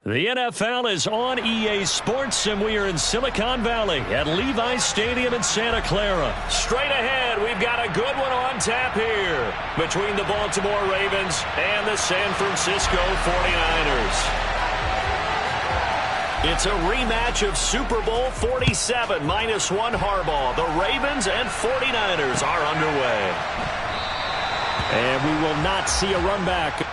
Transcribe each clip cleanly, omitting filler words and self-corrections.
The NFL is on EA Sports, and we are in Silicon Valley at Levi's Stadium in Santa Clara. Straight ahead, we've got a good one on tap here between the Baltimore Ravens and the San Francisco 49ers. It's a rematch of Super Bowl 47 -1 Harbaugh. The Ravens and 49ers are underway. And we will not see a run back.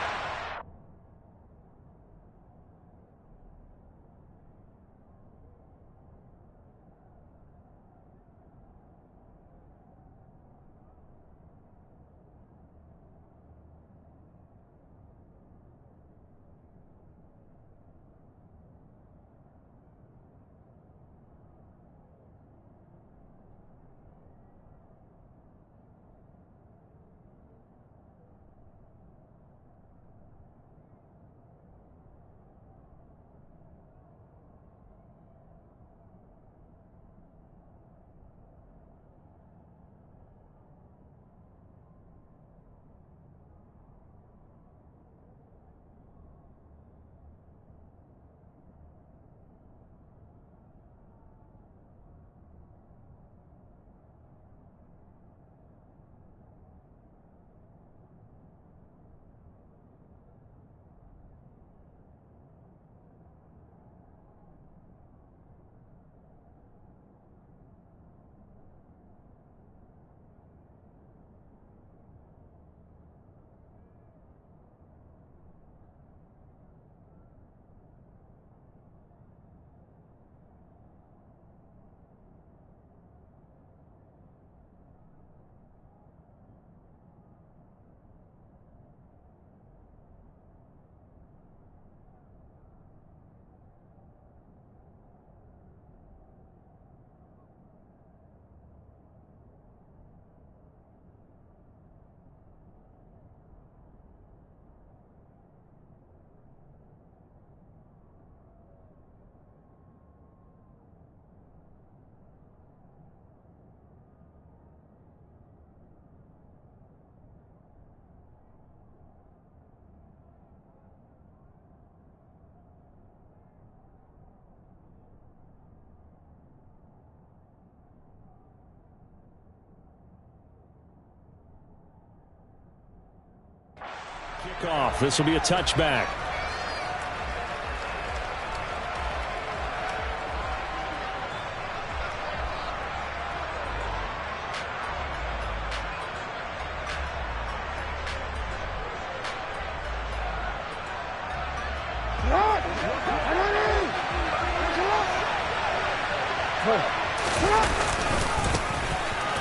Kickoff. This will be a touchback.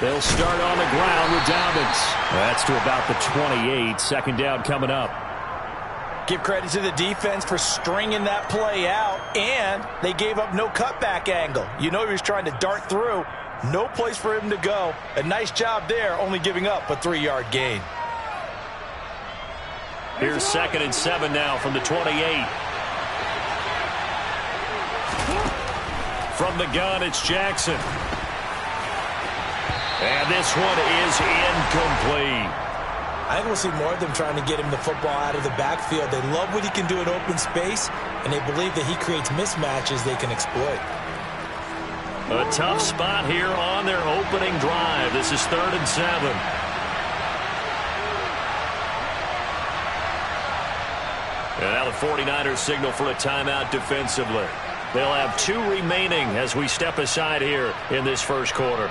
They'll start on the ground with Dobbins. That's to about the 28. Second down coming up. Give credit to the defense for stringing that play out, and they gave up no cutback angle. You know he was trying to dart through. No place for him to go. A nice job there, only giving up a 3-yard gain. Here's 2nd and 7 now from the 28. From the gun, it's Jackson. And this one is incomplete. I think we'll see more of them trying to get him the football out of the backfield. They love what he can do in open space, and they believe that he creates mismatches they can exploit. A tough spot here on their opening drive. This is 3rd and 7. And now the 49ers signal for a timeout defensively. They'll have 2 remaining as we step aside here in this first quarter.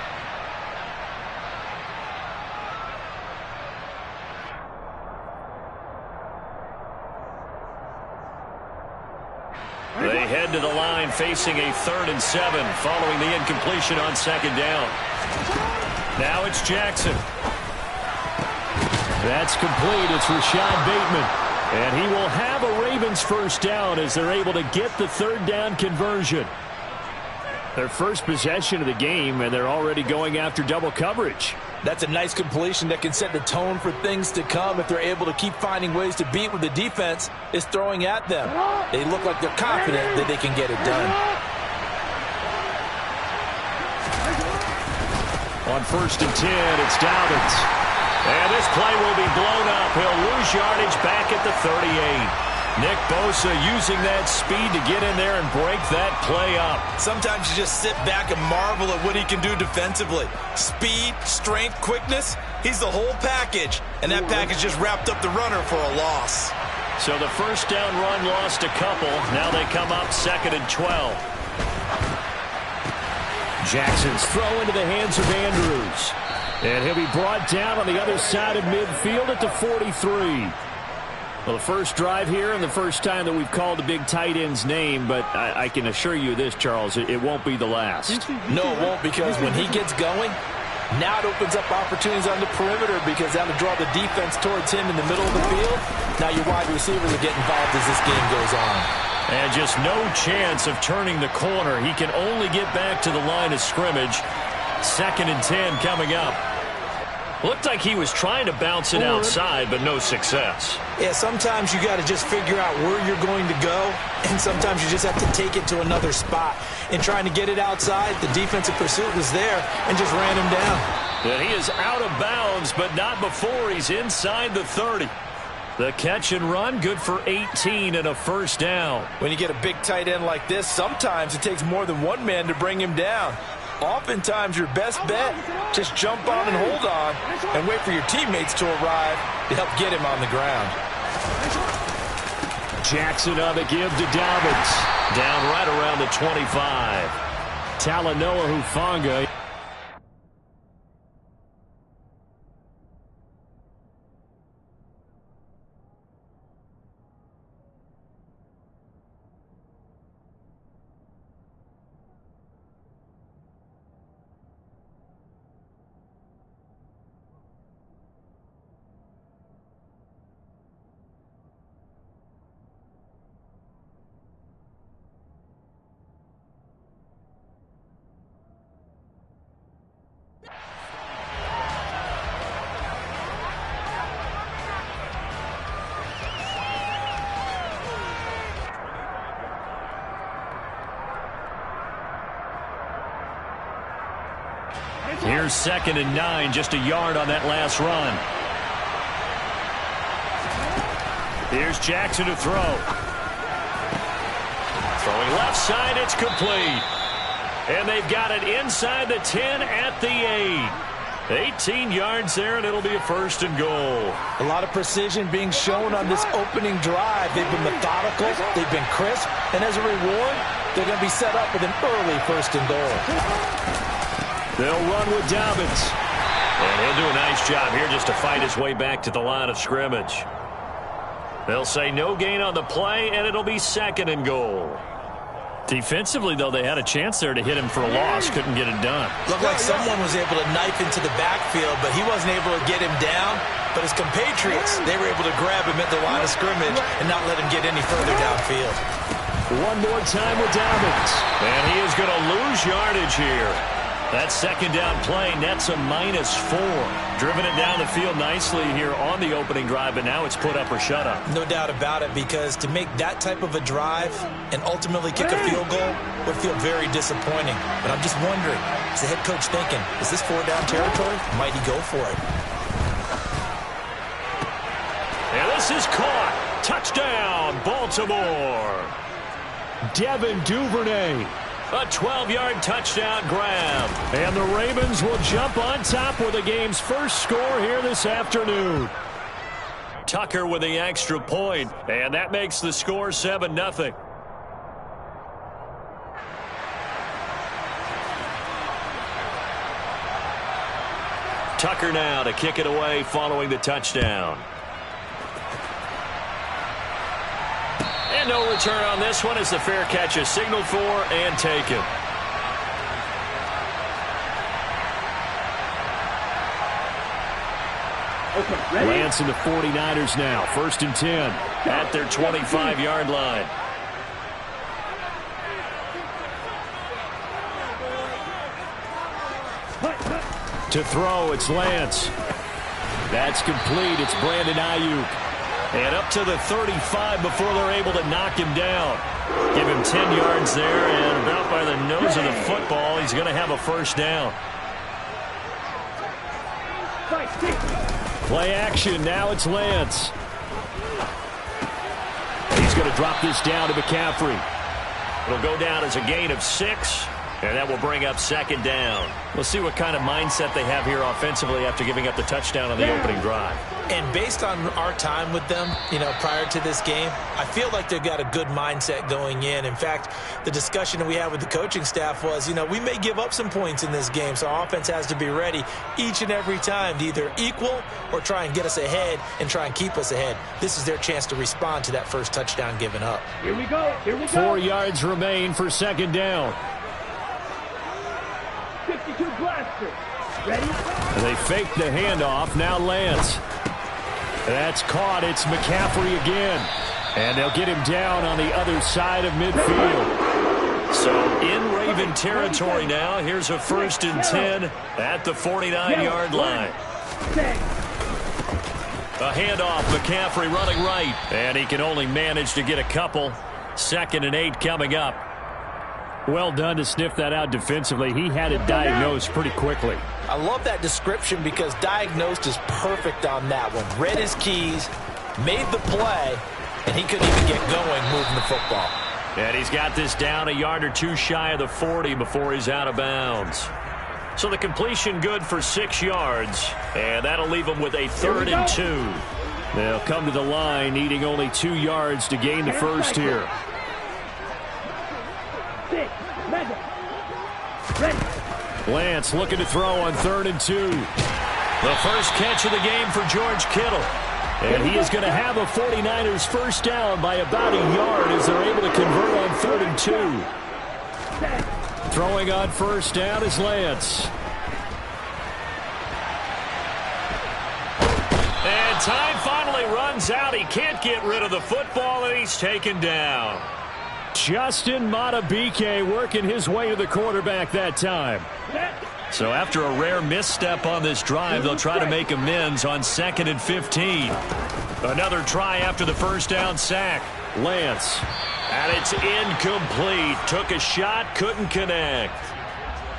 They head to the line facing a 3rd and 7 following the incompletion on 2nd down. Now it's Jackson. That's complete. It's Rashad Bateman. And he will have a Ravens first down as they're able to get the 3rd down conversion. Their first possession of the game, and they're already going after double coverage. That's a nice completion that can set the tone for things to come if they're able to keep finding ways to beat what the defense is throwing at them. They look like they're confident that they can get it done. On 1st and 10, it's Dobbins. And this play will be blown up. He'll lose yardage back at the 38. Nick Bosa using that speed to get in there and break that play up. Sometimes you just sit back and marvel at what he can do defensively. Speed, strength, quickness, he's the whole package. And that package just wrapped up the runner for a loss. So the first down run lost a couple. Now they come up 2nd and 12. Jackson's throw into the hands of Andrews. And he'll be brought down on the other side of midfield at the 43. Well, the first drive here and the first time that we've called a big tight end's name, but I can assure you this, Charles, it won't be the last. No, it won't, because when he gets going, now it opens up opportunities on the perimeter because that'll draw the defense towards him in the middle of the field. Now your wide receivers will get involved as this game goes on. And just no chance of turning the corner. He can only get back to the line of scrimmage. 2nd and 10 coming up. Looked like he was trying to bounce it outside, but no success. Yeah, sometimes you got to just figure out where you're going to go, and sometimes you just have to take it to another spot. In trying to get it outside, the defensive pursuit was there and just ran him down. And he is out of bounds, but not before he's inside the 30. The catch and run, good for 18 and a first down. When you get a big tight end like this, sometimes it takes more than one man to bring him down. Oftentimes, your best bet, just jump on and hold on and wait for your teammates to arrive to help get him on the ground. Jackson on the give to Dobbins. Down right around the 25. Talanoa Hufanga. Here's 2nd and 9, just a yard on that last run. Here's Jackson to throw. Throwing left side, it's complete. And they've got it inside the 10 at the 8. 18 yards there, and it'll be a 1st and goal. A lot of precision being shown on this opening drive. They've been methodical, they've been crisp, and as a reward, they're going to be set up with an early 1st and goal. They'll run with Dobbins. And he'll do a nice job here just to fight his way back to the line of scrimmage. They'll say no gain on the play, and it'll be 2nd and goal. Defensively, though, they had a chance there to hit him for a loss. Couldn't get it done. Looked like someone was able to knife into the backfield, but he wasn't able to get him down. But his compatriots, they were able to grab him at the line of scrimmage and not let him get any further downfield. One more time with Dobbins. And he is going to lose yardage here. That 2nd down play nets a -4. Driven it down the field nicely here on the opening drive, but now it's put up or shut up. No doubt about it, because to make that type of a drive and ultimately kick a field goal would feel very disappointing. But I'm just wondering, is the head coach thinking, is this 4-down territory? Might he go for it? And this is caught. Touchdown, Baltimore. Devin Duvernay. A 12-yard touchdown grab. And the Ravens will jump on top with the game's first score here this afternoon. Tucker with the extra point, and that makes the score 7-0. Tucker now to kick it away following the touchdown. And no return on this one as the fair catch is signaled for and taken. Lance and the 49ers now. 1st and 10 at their 25-yard line. To throw, it's Lance. That's complete. It's Brandon Ayuk. And up to the 35 before they're able to knock him down. Give him 10 yards there, and about by the nose of the football, he's going to have a 1st down. Play action. Now it's Lance. He's He's going to drop this down to McCaffrey. It'll go down as a gain of 6. And that will bring up second down. We'll see what kind of mindset they have here offensively after giving up the touchdown on the opening drive. And based on our time with them, prior to this game, I feel like they've got a good mindset going in. In fact, the discussion that we had with the coaching staff was, we may give up some points in this game, so our offense has to be ready each and every time to either equal or try and get us ahead and try and keep us ahead. This is their chance to respond to that first touchdown given up. Here we go. 4 yards remain for second down. 52 blaster. Ready? They fake the handoff. Now Lance. That's caught. It's McCaffrey again. And they'll get him down on the other side of midfield. So in Raven territory now. Here's a 1st and 10 at the 49-yard line. A handoff. McCaffrey running right. And he can only manage to get a couple. 2nd and 8 coming up. Well done to sniff that out defensively. He had it diagnosed pretty quickly. I love that description because diagnosed is perfect on that one. Read his keys, made the play, and he couldn't even get going moving the football. And he's got this down a yard or 2 shy of the 40 before he's out of bounds. So the completion good for 6 yards, and that'll leave him with a 3rd and 2. They'll come to the line needing only 2 yards to gain the first here. Lance looking to throw on 3rd and 2. The first catch of the game for George Kittle. And he is going to have a 49ers first down by about a yard as they're able to convert on 3rd and 2. Throwing on first down is Lance. And time finally runs out. He can't get rid of the football, and he's taken down. Justin Madubuike working his way to the quarterback that time. So after a rare misstep on this drive, they'll try to make amends on 2nd and 15. Another try after the first down sack. Lance. And it's incomplete. Took a shot, couldn't connect.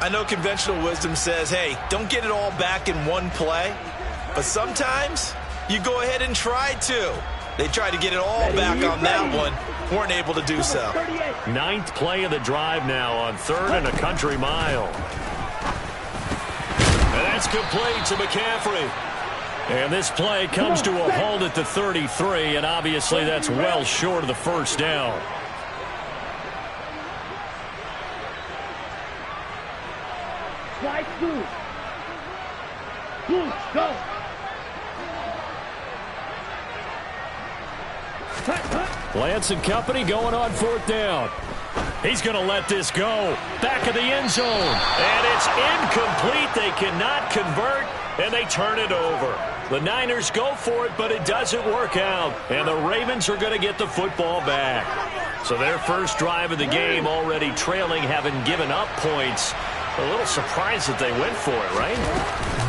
I know conventional wisdom says, hey, don't get it all back in one play. But sometimes you go ahead and try to. They tried to get it all back on that one. Weren't able to do so. 9th play of the drive now on 3rd and a country mile. And that's complete to McCaffrey. And this play comes to a halt at the 33, and obviously that's well short of the first down. Slide through. Blue, go. Lance and company going on 4th down. He's going to let this go. Back of the end zone. And it's incomplete. They cannot convert, and they turn it over. The Niners go for it, but it doesn't work out. And the Ravens are going to get the football back. So their first drive of the game already trailing, having given up points. A little surprised that they went for it, right?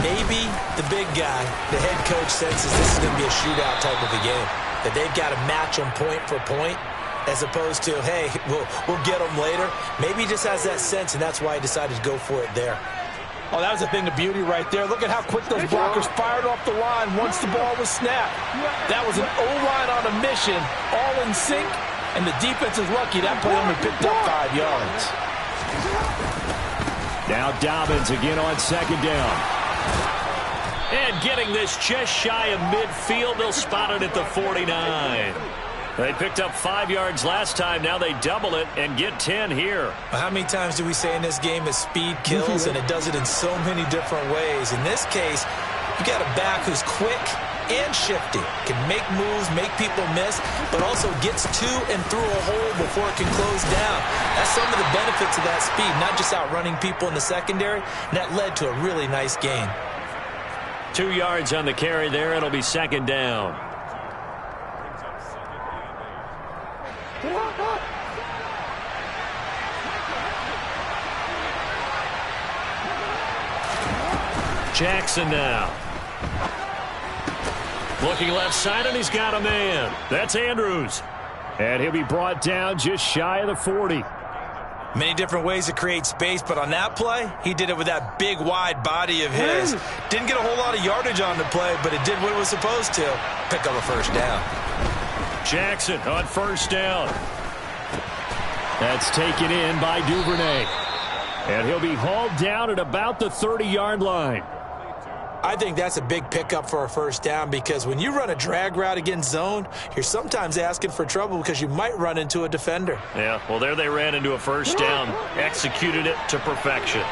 Maybe the big guy, the head coach, senses this is going to be a shootout type of a game. That they've got to match them point for point as opposed to, hey, we'll get them later. Maybe he just has that sense, and that's why he decided to go for it there. Oh, that was a thing of beauty right there. Look at how quick those blockers fired off the line once the ball was snapped. That was an O-line on a mission, all in sync, and the defense is lucky that play only picked up 5 yards. Now Dobbins again on 2nd down. And getting this just shy of midfield, they'll spot it at the 49. They picked up 5 yards last time. Now they double it and get 10 here. How many times do we say in this game that speed kills, and it does it in so many different ways? In this case, you got a back who's quick and shifty, can make moves, make people miss, but also gets to and through a hole before it can close down. That's some of the benefits of that speed, not just outrunning people in the secondary, and that led to a really nice gain. 2 yards on the carry there. It'll be 2nd down. Jackson now. Looking left side, and he's got a man. That's Andrews. And he'll be brought down just shy of the 40. Many different ways to create space, but on that play, he did it with that big, wide body of his. Didn't get a whole lot of yardage on the play, but it did what it was supposed to. Pick up a first down. Jackson on first down. That's taken in by Duvernay. And he'll be hauled down at about the 30-yard line. I think that's a big pickup for a first down because when you run a drag route against zone, you're sometimes asking for trouble because you might run into a defender. Yeah, well, there they ran into a first down, executed it to perfection.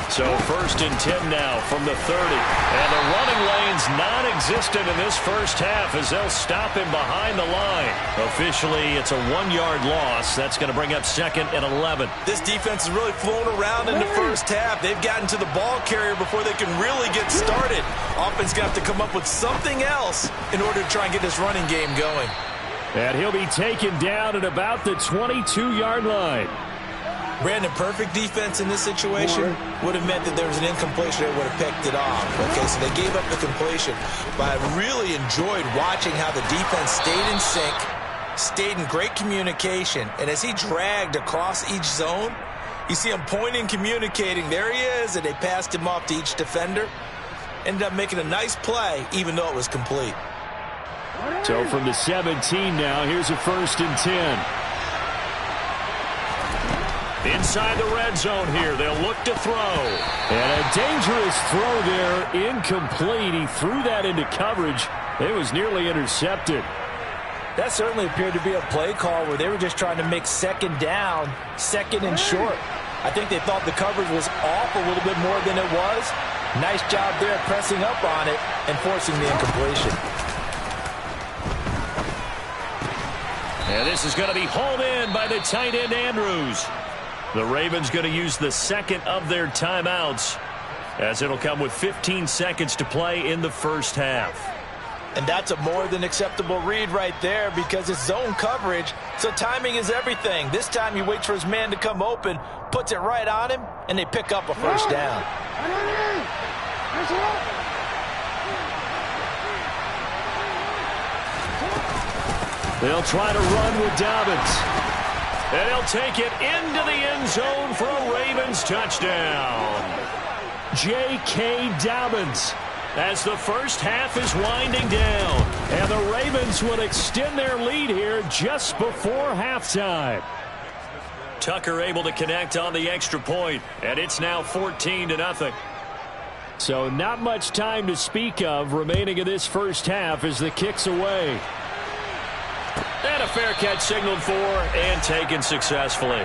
So 1st and 10 now from the 30. And the running lane's non-existent in this first half as they'll stop him behind the line. Officially, it's a 1-yard loss. That's going to bring up 2nd and 11. This defense has really flown around in the first half. They've gotten to the ball carrier before they can really get started. Offense got to come up with something else in order to try and get this running game going. And he'll be taken down at about the 22-yard line. Brandon, perfect defense in this situation would have meant that there was an incompletion that would have picked it off. Okay, so they gave up the completion. But I really enjoyed watching how the defense stayed in sync, stayed in great communication. And as he dragged across each zone, you see him pointing, communicating. There he is, and they passed him off to each defender. Ended up making a nice play, even though it was complete. So from the 17 now, here's a 1st and 10. Inside the red zone here, they'll look to throw. And a dangerous throw there, incomplete. He threw that into coverage. It was nearly intercepted. That certainly appeared to be a play call where they were just trying to make 2nd down, 2nd and short. I think they thought the coverage was off a little bit more than it was. Nice job there pressing up on it and forcing the incompletion. And this is going to be hauled in by the tight end Andrews. The Ravens going to use the 2nd of their timeouts as it'll come with 15 seconds to play in the first half. And that's a more than acceptable read right there because it's zone coverage, so timing is everything. This time he waits for his man to come open, puts it right on him, and they pick up a first down. They'll try to run with Dobbins. And he'll take it into the end zone for a Ravens touchdown. J.K. Dobbins as the first half is winding down. And the Ravens will extend their lead here just before halftime. Tucker able to connect on the extra point, and it's now 14-0. So not much time to speak of remaining in this first half as the kick's away. And a fair catch signaled for and taken successfully.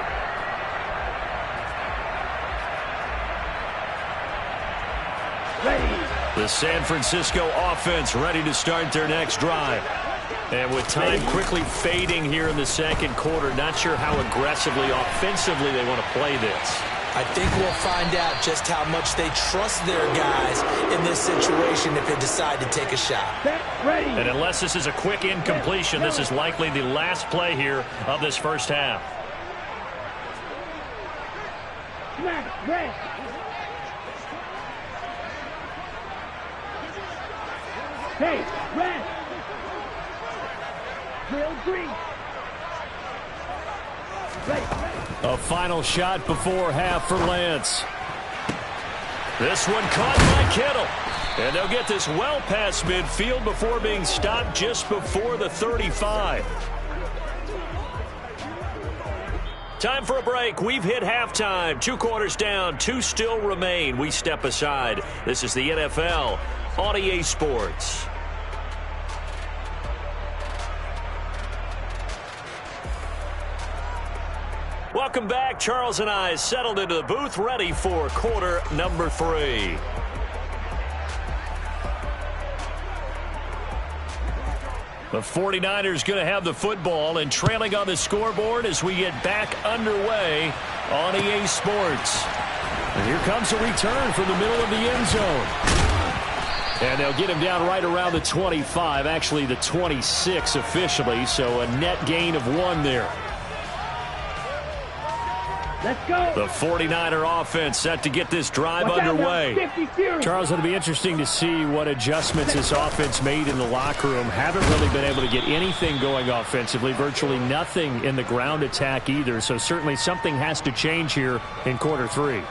The San Francisco offense ready to start their next drive. And with time quickly fading here in the second quarter, not sure how aggressively, offensively they want to play this. I think we'll find out just how much they trust their guys in this situation if they decide to take a shot. And unless this is a quick incompletion, this is likely the last play here of this first half. Hey, red. Drill green. A final shot before half for Lance. This one caught by Kittle. And they'll get this well past midfield before being stopped just before the 35. Time for a break. We've hit halftime. 2 quarters down. 2 still remain. We step aside. This is the NFL on EA Sports. Welcome back. Charles and I settled into the booth, ready for quarter number 3. The 49ers going to have the football and trailing on the scoreboard as we get back underway on EA Sports. And here comes a return from the middle of the end zone. And they'll get him down right around the 25, actually the 26 officially, so a net gain of 1 there. Let's go. The 49er offense set to get this drive underway. Charles, it'll be interesting to see what adjustments this offense made in the locker room. Haven't really been able to get anything going offensively, virtually nothing in the ground attack either. So certainly something has to change here in quarter 3.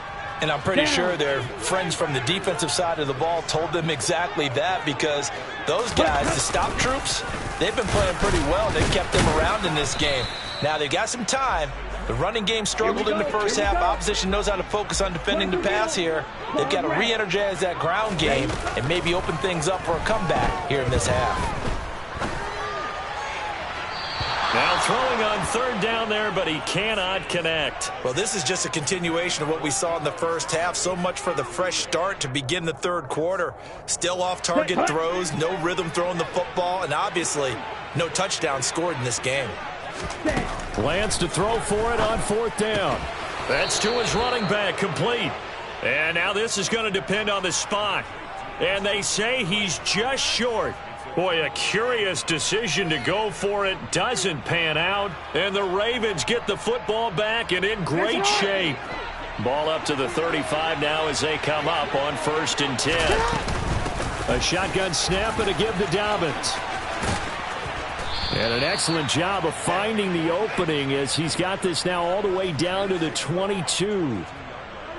And I'm pretty sure their friends from the defensive side of the ball told them exactly that, because those guys, the stop troops, they've been playing pretty well. They've kept them around in this game. Now they've got some time. The running game struggled in the first half. Opposition knows how to focus on defending the pass here. They've got to re-energize that ground game and maybe open things up for a comeback here in this half. Now throwing on third down there, but he cannot connect. Well, this is just a continuation of what we saw in the first half. So much for the fresh start to begin the third quarter. Still off-target throws, no rhythm throwing the football, and obviously no touchdown scored in this game. Lance to throw for it on fourth down. That's to his running back, complete. And now this is going to depend on the spot. And they say he's just short. Boy, a curious decision to go for it. Doesn't pan out. And the Ravens get the football back and in great shape. Ball up to the 35 now as they come up on 1st and 10. A shotgun snap and a give to Dobbins. And an excellent job of finding the opening as he's got this now all the way down to the 22.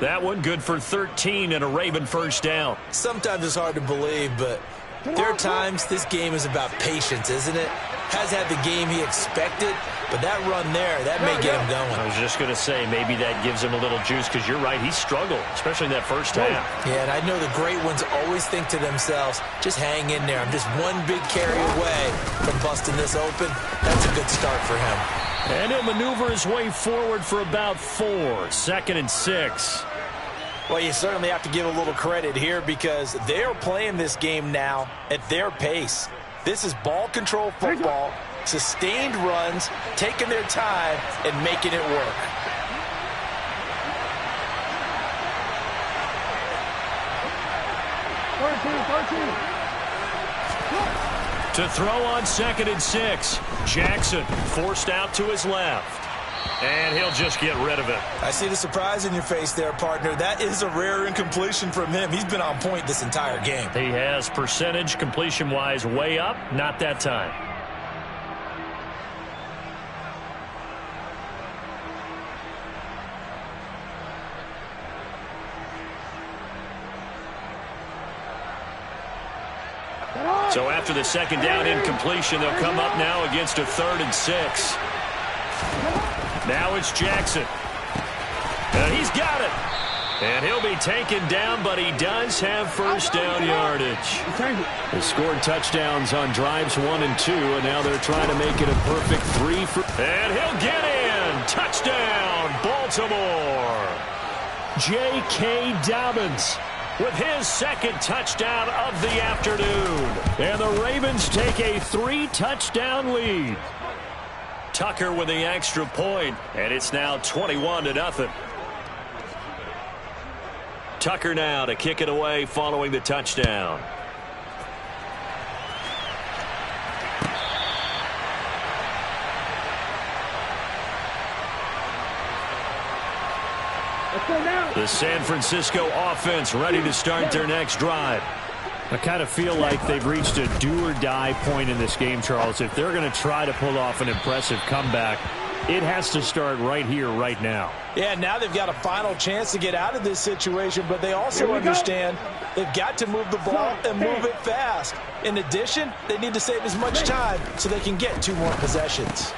That one good for 13 and a Raven first down. Sometimes it's hard to believe, but there are times this game is about patience, isn't it? Has had the game he expected, but that run there, that may get him going. I was just going to say, maybe that gives him a little juice, because you're right, he struggled, especially in that first half. Yeah, and I know the great ones always think to themselves, just hang in there. I'm just one big carry away from busting this open. That's a good start for him. And he'll maneuver his way forward for about 4. 2nd and 6. Well, you certainly have to give a little credit here, because they are playing this game now at their pace. This is ball control football, sustained runs, taking their time, and making it work. To throw on 2nd and 6. Jackson forced out to his left. And he'll just get rid of it. I see the surprise in your face there, partner. That is a rare incompletion from him. He's been on point this entire game. He has percentage completion-wise way up. Not that time. So after the 2nd down incompletion, they'll come up now against a 3rd and 6. Now it's Jackson. And he's got it. And he'll be taken down, but he does have first down yardage. They scored touchdowns on drives 1 and 2, and now they're trying to make it a perfect 3 for. And he'll get in. Touchdown, Baltimore. J.K. Dobbins with his 2nd touchdown of the afternoon. And the Ravens take a 3-touchdown lead. Tucker with the extra point, and it's now 21-0. Tucker now to kick it away following the touchdown. The San Francisco offense ready to start their next drive. I kind of feel like they've reached a do-or-die point in this game, Charles. If they're going to try to pull off an impressive comeback, it has to start right here, right now. Yeah, now they've got a final chance to get out of this situation, but they also understand they've got to move the ball and move it fast. In addition, they need to save as much time so they can get 2 more possessions.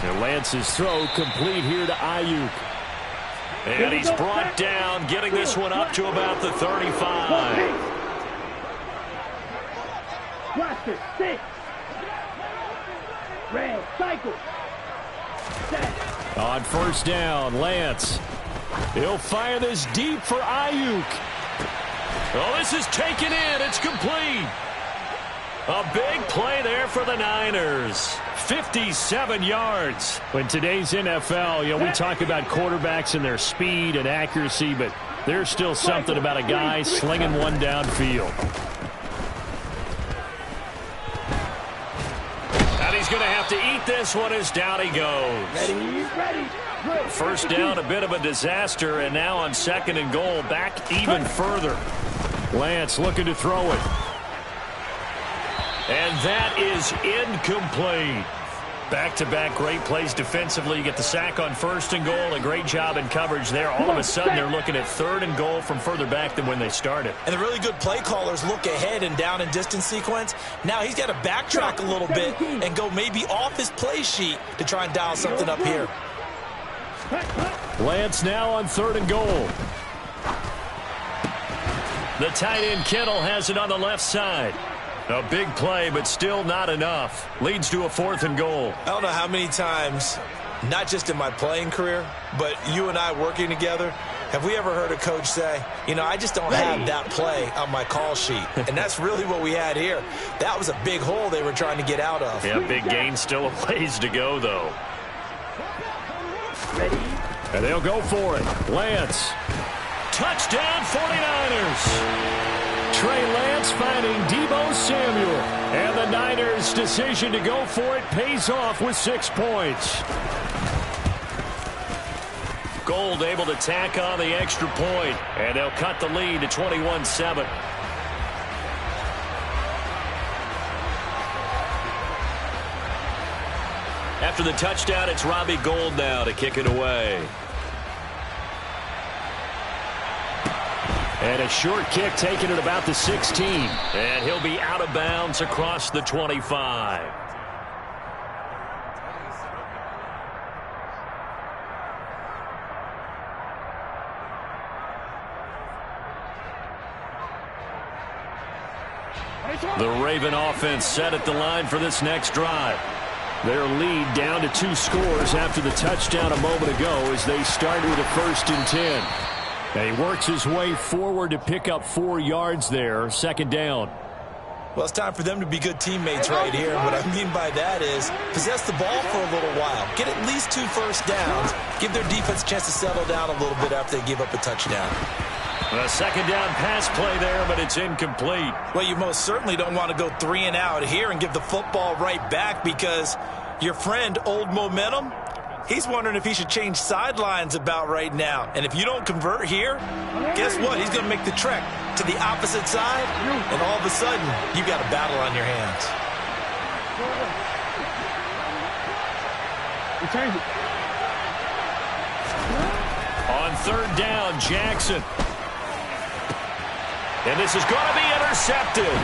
And Lance's throw complete here to Ayuk. And he's brought down, getting this one up to about the 35. Roster 6. Red cycle. Set. On 1st down, Lance. He'll fire this deep for Ayuk. Oh, this is taken in. It's complete. A big play there for the Niners. 57 yards. In today's NFL, we talk about quarterbacks and their speed and accuracy, but there's still something about a guy slinging one downfield. He's going to have to eat this one as down he goes. Ready. First down, a bit of a disaster, and now on 2nd and goal, back even further. Lance looking to throw it. And that is incomplete. Back-to-back great plays defensively. You get the sack on 1st and goal. A great job in coverage there. All of a sudden, they're looking at 3rd and goal from further back than when they started. And the really good play callers look ahead and down and distance sequence. Now he's got to backtrack a little bit and go maybe off his play sheet to try and dial something up here. Lance now on 3rd and goal. The tight end Kittle has it on the left side. A big play, but still not enough. Leads to a 4th and goal. I don't know how many times, not just in my playing career, but you and I working together, have we ever heard a coach say, you know, I just don't have that play on my call sheet. And that's really what we had here. That was a big hole they were trying to get out of. Yeah, big gain, still a ways to go, though. Ready? And they'll go for it. Lance. Touchdown, 49ers. Trey Lance finding Deebo Samuel. And the Niners' decision to go for it pays off with 6 points. Gold able to tack on the extra point. And they'll cut the lead to 21-7. After the touchdown, it's Robbie Gould now to kick it away. And a short kick taken at about the 16. And he'll be out of bounds across the 25. The Raven offense set at the line for this next drive. Their lead down to 2 scores after the touchdown a moment ago as they start with a 1st and 10. And he works his way forward to pick up 4 yards there, 2nd down. Well, it's time for them to be good teammates right here. And what I mean by that is possess the ball for a little while. Get at least 2 first downs. Give their defense a chance to settle down a little bit after they give up a touchdown. A 2nd down pass play there, but it's incomplete. Well, you most certainly don't want to go 3 and out here and give the football right back because your friend, Old Momentum, he's wondering if he should change sidelines about right now. And if you don't convert here, guess what? He's going to make the trek to the opposite side, and all of a sudden, you got a battle on your hands. On 3rd down, Jackson. And this is going to be intercepted.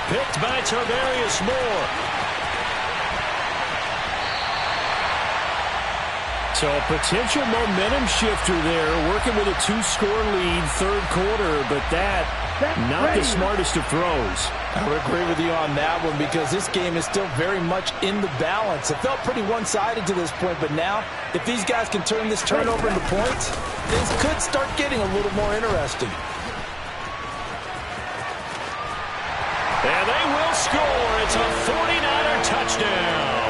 Picked by Tarvarius Moore. So a potential momentum shifter there, working with a 2-score lead, 3rd quarter, but that not the smartest of throws. I would agree with you on that one because this game is still very much in the balance. It felt pretty one-sided to this point, but now if these guys can turn this turnover into points, things could start getting a little more interesting. And they will score. It's a 49er touchdown.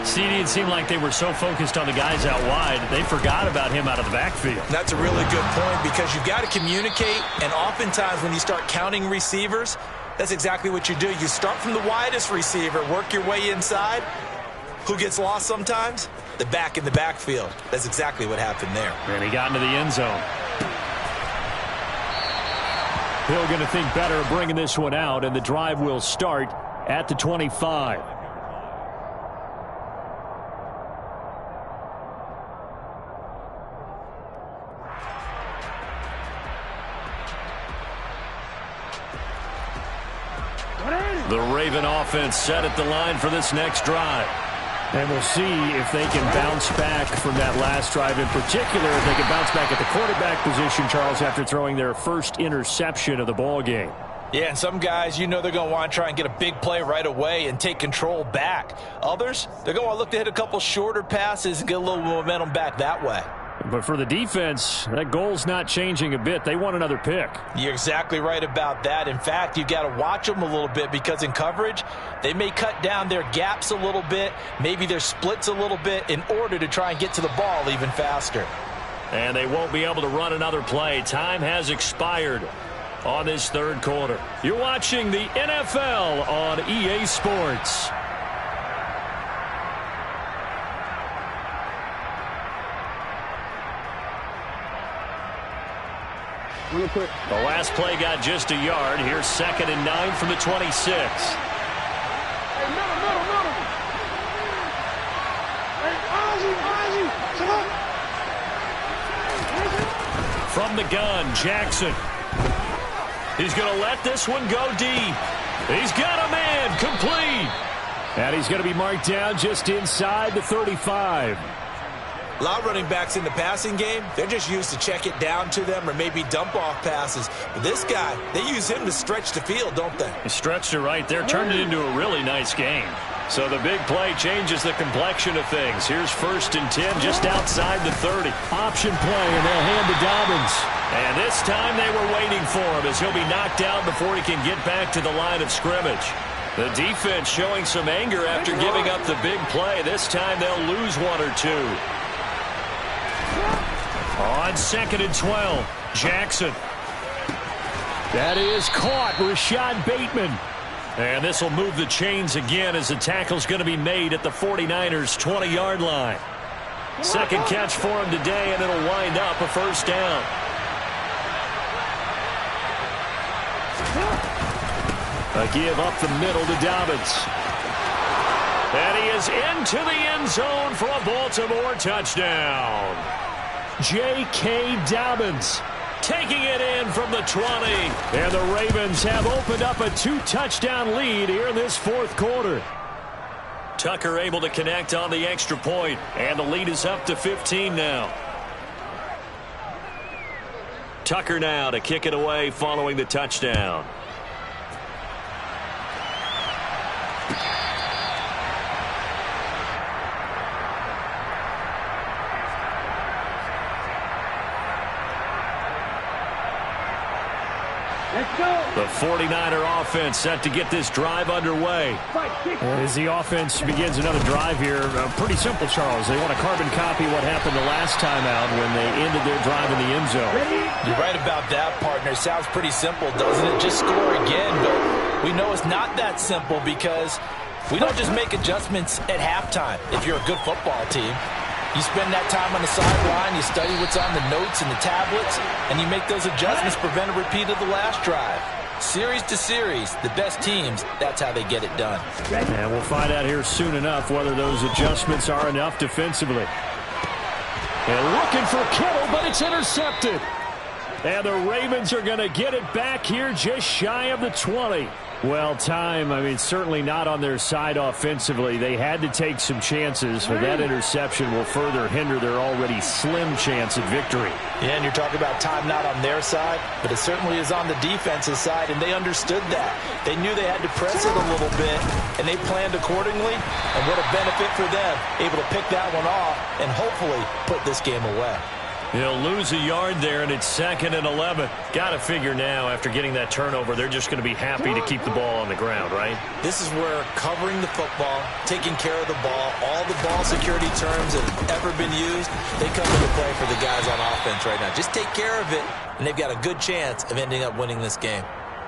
CD, it seemed like they were so focused on the guys out wide, they forgot about him out of the backfield. That's a really good point because you've got to communicate, and oftentimes when you start counting receivers, that's exactly what you do. You start from the widest receiver, work your way inside. Who gets lost sometimes? The back in the backfield. That's exactly what happened there. And he got into the end zone. Hill going to think better of bringing this one out, and the drive will start at the 25. The Raven offense set at the line for this next drive. And we'll see if they can bounce back from that last drive. In particular, if they can bounce back at the quarterback position, Charles, after throwing their first interception of the ball game. Yeah, and some guys, you know they're going to want to try and get a big play right away and take control back. Others, they're going to want to look to hit a couple shorter passes and get a little momentum back that way. But for the defense, that goal's not changing a bit. They want another pick. You're exactly right about that. In fact, you've got to watch them a little bit because in coverage, they may cut down their gaps a little bit, maybe their splits a little bit in order to try and get to the ball even faster. And they won't be able to run another play. Time has expired on this third quarter. You're watching the NFL on EA Sports. Real quick. The last play got just a yard. Here's 2nd and 9 from the 26. From the gun, Jackson. He's going to let this one go deep. He's got a man, complete. And he's going to be marked down just inside the 35. A lot of running backs in the passing game, they're just used to check it down to them or maybe dump off passes. But this guy, they use him to stretch the field, don't they? He stretched it right there, turned it into a really nice game. So the big play changes the complexion of things. Here's 1st and 10 just outside the 30. Option play, and they'll hand to Dobbins. And this time they were waiting for him as he'll be knocked down before he can get back to the line of scrimmage. The defense showing some anger after giving up the big play. This time they'll lose 1 or 2. On 2nd and 12, Jackson. That is caught, Rashad Bateman. And this will move the chains again as the tackle's going to be made at the 49ers' 20-yard line. Second catch for him today, and it'll wind up a 1st down. A give up the middle to Dobbins. And he is into the end zone for a Baltimore touchdown. J.K. Dobbins taking it in from the 20. And the Ravens have opened up a 2-touchdown lead here in this 4th quarter. Tucker able to connect on the extra point, and the lead is up to 15 now. Tucker now to kick it away following the touchdown. The 49er offense set to get this drive underway. As the offense begins another drive here, pretty simple, Charles. They want to carbon copy what happened the last time out when they ended their drive in the end zone. You're right about that, partner. Sounds pretty simple, doesn't it? Just score again, but we know it's not that simple because we don't just make adjustments at halftime if you're a good football team. You spend that time on the sideline, you study what's on the notes and the tablets, and you make those adjustments to prevent a repeat of the last drive. Series to series, the best teams, that's how they get it done. And we'll find out here soon enough whether those adjustments are enough defensively. And looking for Kittle, but it's intercepted. And the Ravens are going to get it back here just shy of the 20. Well, time, certainly not on their side offensively. They had to take some chances, but that interception will further hinder their already slim chance at victory. Yeah, and you're talking about time not on their side, but it certainly is on the defensive side, and they understood that. They knew they had to press it a little bit, and they planned accordingly, and what a benefit for them, able to pick that one off and hopefully put this game away. He'll lose a yard there, and it's 2nd and 11. Got to figure now, after getting that turnover, they're just going to be happy to keep the ball on the ground, right? This is where covering the football, taking care of the ball, all the ball security terms that have ever been used, they come into play for the guys on offense right now. Just take care of it, and they've got a good chance of ending up winning this game.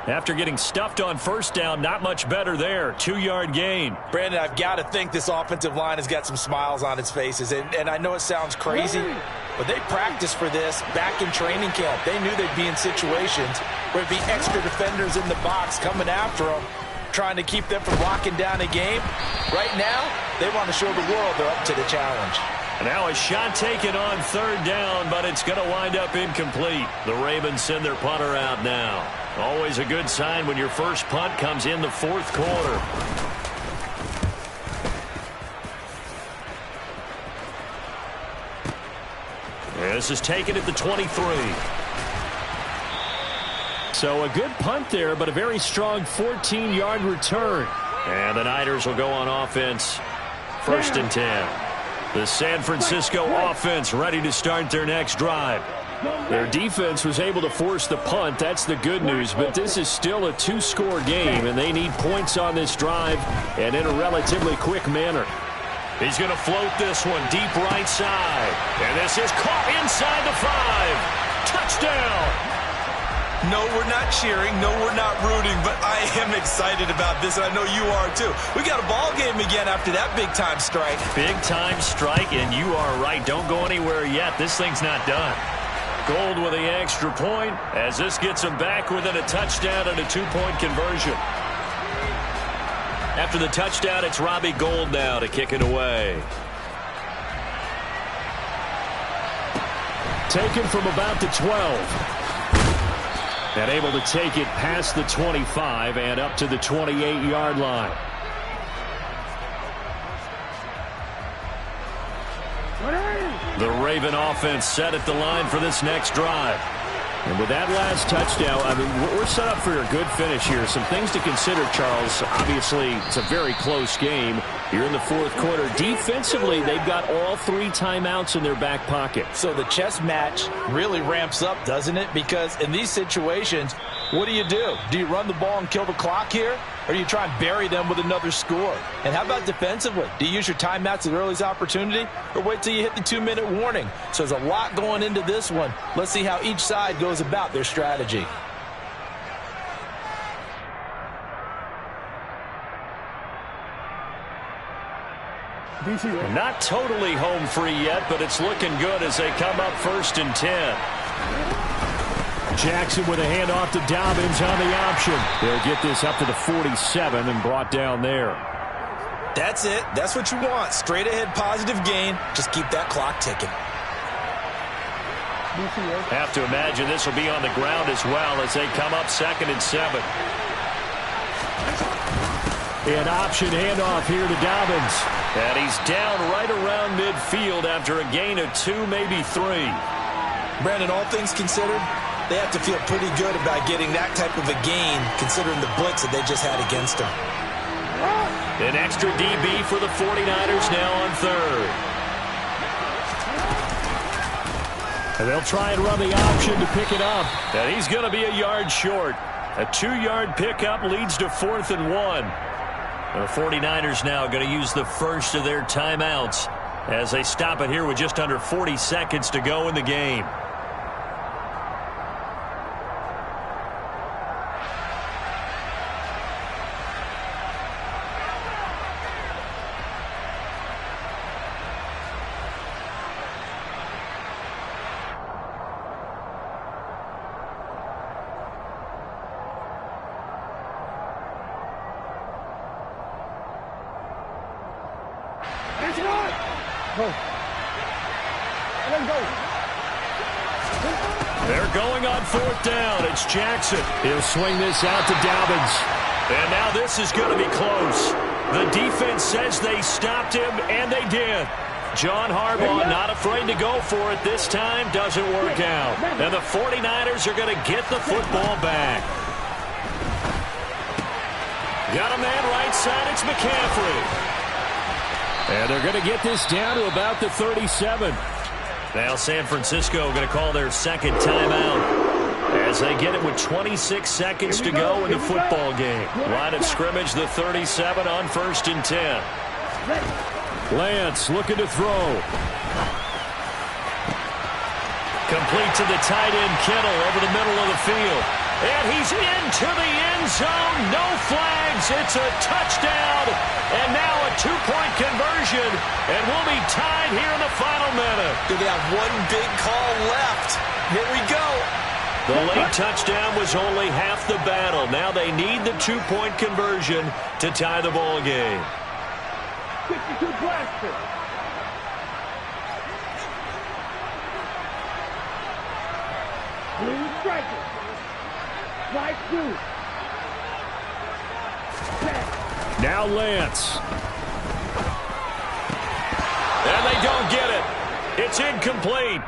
After getting stuffed on 1st down, not much better there. 2-yard gain. Brandon, I've got to think this offensive line has got some smiles on its faces. And I know it sounds crazy, but they practiced for this back in training camp. They knew they'd be in situations where there'd be extra defenders in the box coming after them, trying to keep them from locking down a game. Right now, they want to show the world they're up to the challenge. And now a shot taken on 3rd down, but it's going to wind up incomplete. The Ravens send their punter out now. Always a good sign when your first punt comes in the 4th quarter. This is taken at the 23. So a good punt there, but a very strong 14-yard return. And the Niners will go on offense. 1st and 10. The San Francisco offense ready to start their next drive. Their defense was able to force the punt. That's the good news. But this is still a 2-score game, and they need points on this drive and in a relatively quick manner. He's going to float this one deep right side. And this is caught inside the 5. Touchdown. No, we're not cheering. No, we're not rooting. But I am excited about this, and I know you are too. We got a ball game again after that big-time strike. Big-time strike, and you are right. Don't go anywhere yet. This thing's not done. Gold with the extra point as this gets them back within a touchdown and a 2-point conversion. After the touchdown, it's Robbie Gould now to kick it away. Taken from about the 12. And able to take it past the 25 and up to the 28-yard line. The Raven offense set at the line for this next drive. And with that last touchdown, I mean, we're set up for a good finish here. Some things to consider, Charles. Obviously, it's a very close game. You're in the fourth quarter. Defensively, they've got all 3 timeouts in their back pocket. So the chess match really ramps up, doesn't it? Because in these situations, what do? Do you run the ball and kill the clock here? Or do you try and bury them with another score? And how about defensively? Do you use your timeouts at earliest opportunity? Or wait till you hit the 2-minute warning? So there's a lot going into this one. Let's see how each side goes about their strategy. Not totally home free yet, but it's looking good as they come up 1st and 10. Jackson with a handoff to Dobbins on the option. They'll get this up to the 47 and brought down there. That's it. That's what you want. Straight ahead positive gain. Just keep that clock ticking. Have to imagine this will be on the ground as well as they come up 2nd and 7. An option handoff here to Dobbins. And he's down right around midfield after a gain of 2, maybe 3. Brandon, all things considered, they have to feel pretty good about getting that type of a gain considering the blitz that they just had against them. An extra DB for the 49ers now on 3rd. And they'll try and run the option to pick it up. And he's going to be a yard short. A 2-yard pickup leads to 4th and 1. The 49ers now going to use the first of their timeouts as they stop it here with just under 40 seconds to go in the game. They're going on 4th down. It's Jackson. He'll swing this out to Dobbins. And now this is going to be close. The defense says they stopped him, and they did. John Harbaugh not afraid to go for it this time. Doesn't work out. And the 49ers are going to get the football back. Got a man right side. It's McCaffrey. And they're going to get this down to about the 37. Now San Francisco going to call their 2nd timeout as they get it with 26 seconds to go in the football game. Line of scrimmage, the 37 on 1st and 10. Lance looking to throw. Complete to the tight end Kittle over the middle of the field. And he's into the end zone. No flags. It's a touchdown. And now a 2-point conversion. And we'll be tied here in the final minute. Do they have one big call left? Here we go. The late touchdown was only half the battle. Now they need the 2-point conversion to tie the ball game. 62 blaster. Blue striker. Right 2. Now Lance. And they don't get it. It's incomplete.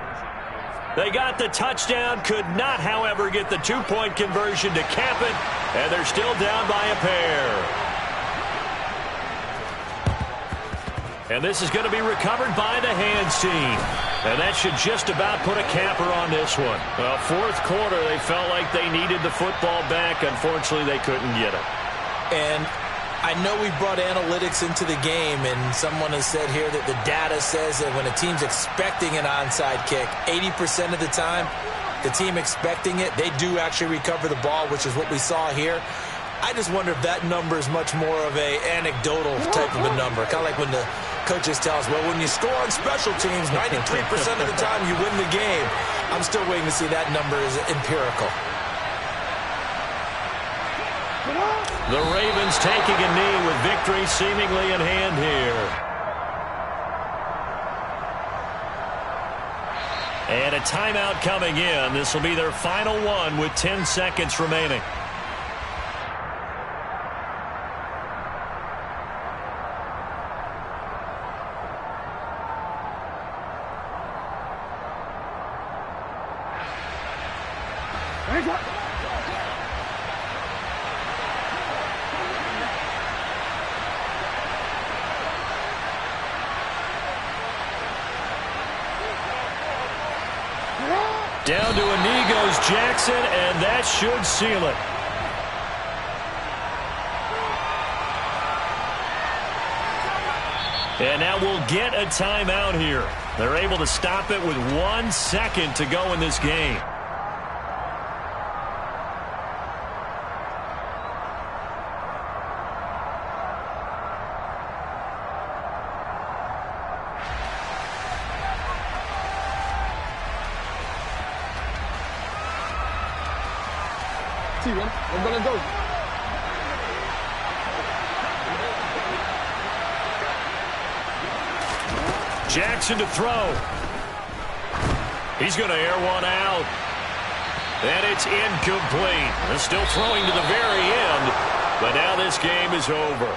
They got the touchdown, could not, however, get the 2-point conversion to cap it, and they're still down by a pair. And this is going to be recovered by the hands team. And that should just about put a capper on this one. Well, fourth quarter, they felt like they needed the football back. Unfortunately, they couldn't get it. And I know we brought analytics into the game, and someone has said here that the data says that when a team's expecting an onside kick, 80% of the time, the team expecting it, they do actually recover the ball, which is what we saw here. I just wonder if that number is much more of a anecdotal type of a number. Kind of like when the coaches tell us, well, when you score on special teams, 93% of the time you win the game. I'm still waiting to see that number is empirical. The Ravens taking a knee with victory seemingly in hand here. And a timeout coming in. This will be their final one with 10 seconds remaining. Down to a knee goes Jackson, and that should seal it. And now we'll get a timeout here. They're able to stop it with 1 second to go in this game. I'm gonna go. Jackson to throw. He's going to air one out. And it's incomplete. They're still throwing to the very end, but now this game is over.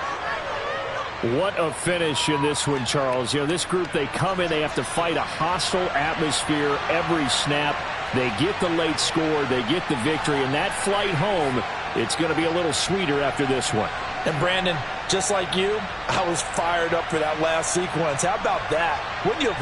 What a finish in this one, Charles. You know, this group, they come in, they have to fight a hostile atmosphere every snap. They get the late score, they get the victory, and that flight home, it's going to be a little sweeter after this one. And Brandon, just like you, I was fired up for that last sequence. How about that? Wouldn't you have